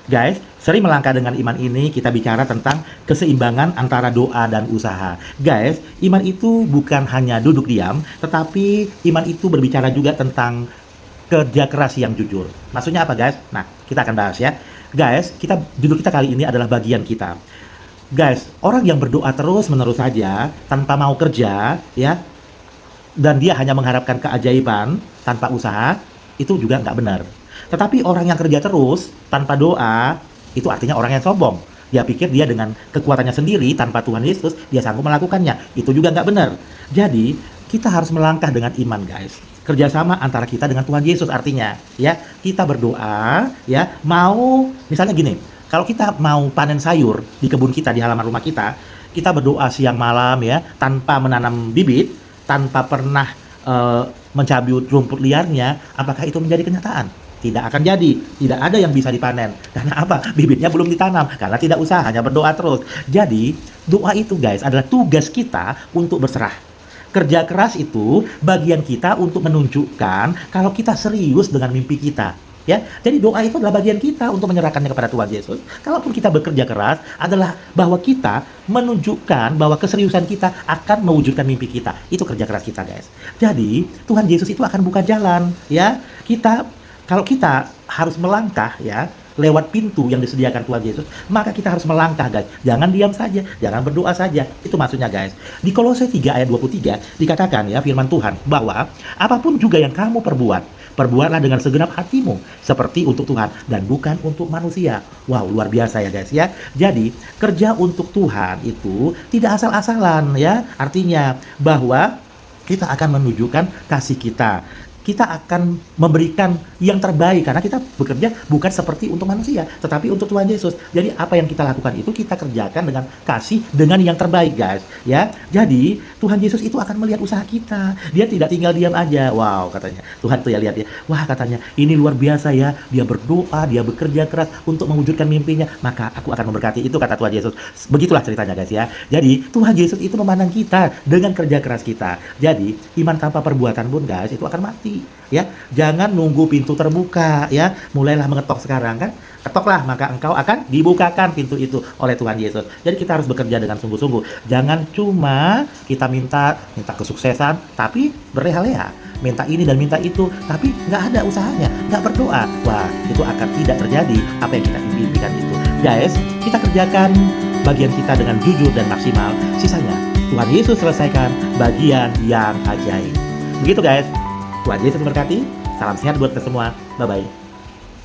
Guys, sering melangkah dengan iman ini kita bicara tentang keseimbangan antara doa dan usaha. Guys, iman itu bukan hanya duduk diam, tetapi iman itu berbicara juga tentang kerja keras yang jujur. Maksudnya apa, guys? Nah, kita akan bahas ya. Guys, judul kita kali ini adalah bagian kita. Guys, orang yang berdoa terus-menerus saja tanpa mau kerja, ya, dan dia hanya mengharapkan keajaiban tanpa usaha, itu juga nggak benar. Tetapi orang yang kerja terus tanpa doa, itu artinya orang yang sombong. Dia pikir dia dengan kekuatannya sendiri tanpa Tuhan Yesus, dia sanggup melakukannya. Itu juga nggak benar. Jadi, kita harus melangkah dengan iman, guys. Kerjasama antara kita dengan Tuhan Yesus artinya, ya, kita berdoa, ya, mau, misalnya gini, kalau kita mau panen sayur di kebun kita, di halaman rumah kita berdoa siang malam, ya, tanpa menanam bibit, tanpa pernah mencabut rumput liarnya, apakah itu menjadi kenyataan? Tidak akan jadi, tidak ada yang bisa dipanen. Karena apa? Bibitnya belum ditanam, karena tidak usah, hanya berdoa terus. Jadi, doa itu guys adalah tugas kita untuk berserah. Kerja keras itu bagian kita untuk menunjukkan kalau kita serius dengan mimpi kita. Ya, jadi doa itu adalah bagian kita untuk menyerahkannya kepada Tuhan Yesus. Kalaupun kita bekerja keras, adalah bahwa kita menunjukkan bahwa keseriusan kita akan mewujudkan mimpi kita. Itu kerja keras kita, guys. Jadi, Tuhan Yesus itu akan buka jalan, ya. Kalau kita harus melangkah, ya, lewat pintu yang disediakan Tuhan Yesus, maka kita harus melangkah, guys. Jangan diam saja, jangan berdoa saja. Itu maksudnya, guys. Di Kolose 3 ayat 23 dikatakan, ya, firman Tuhan bahwa apapun juga yang kamu perbuatlah dengan segenap hatimu seperti untuk Tuhan dan bukan untuk manusia. Wow, luar biasa ya, guys, ya. Jadi, kerja untuk Tuhan itu tidak asal-asalan, ya. Artinya bahwa kita akan menunjukkan kasih kita. Kita akan memberikan yang terbaik karena kita bekerja bukan seperti untuk manusia, tetapi untuk Tuhan Yesus. Jadi apa yang kita lakukan itu kita kerjakan dengan kasih, dengan yang terbaik, guys. Ya, jadi Tuhan Yesus itu akan melihat usaha kita. Dia tidak tinggal diam aja. Wow, katanya Tuhan tuh ya, lihat ya. Wah, katanya ini luar biasa ya. Dia berdoa, dia bekerja keras untuk mewujudkan mimpinya. Maka aku akan memberkati itu, kata Tuhan Yesus. Begitulah ceritanya, guys, ya. Jadi Tuhan Yesus itu memandang kita dengan kerja keras kita. Jadi iman tanpa perbuatan pun, guys, itu akan mati. Ya, jangan nunggu pintu terbuka, ya. Mulailah mengetok sekarang, kan. Ketoklah, maka engkau akan dibukakan pintu itu oleh Tuhan Yesus. Jadi kita harus bekerja dengan sungguh-sungguh. Jangan cuma kita minta kesuksesan, tapi berleha-leha. Minta ini dan minta itu, tapi nggak ada usahanya, nggak berdoa. Wah, itu akan tidak terjadi apa yang kita impikan itu. Guys, kita kerjakan bagian kita dengan jujur dan maksimal. Sisanya, Tuhan Yesus selesaikan bagian yang ajaib. Begitu, guys. Tuhan Yesus memberkati. Salam sehat buat kita semua. Bye-bye.